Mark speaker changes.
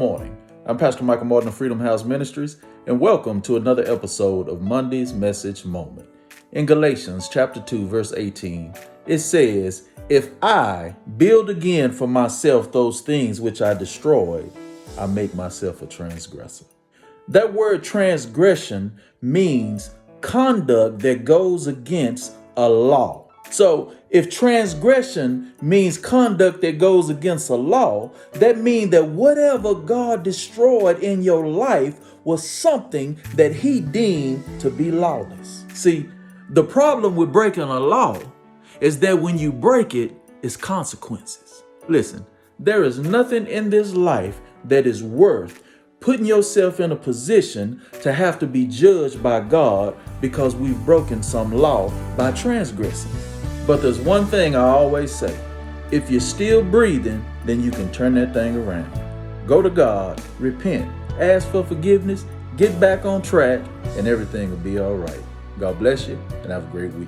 Speaker 1: morning. I'm Pastor Michael Martin of Freedom House Ministries, and welcome to another episode of Monday's Message Moment. In Galatians chapter 2, verse 18, it says, "If I build again for myself those things which I destroyed, I make myself a transgressor." That word transgression means conduct that goes against a law. So if transgression means conduct that goes against a law, that means that whatever God destroyed in your life was something that he deemed to be lawless. See, the problem with breaking a law is that when you break it, it's consequences. Listen, there is nothing in this life that is worth putting yourself in a position to have to be judged by God because we've broken some law by transgressing. But there's one thing I always say: if you're still breathing, then you can turn that thing around. Go to God, repent, ask for forgiveness, get back on track, and everything will be all right. God bless you, and have a great week.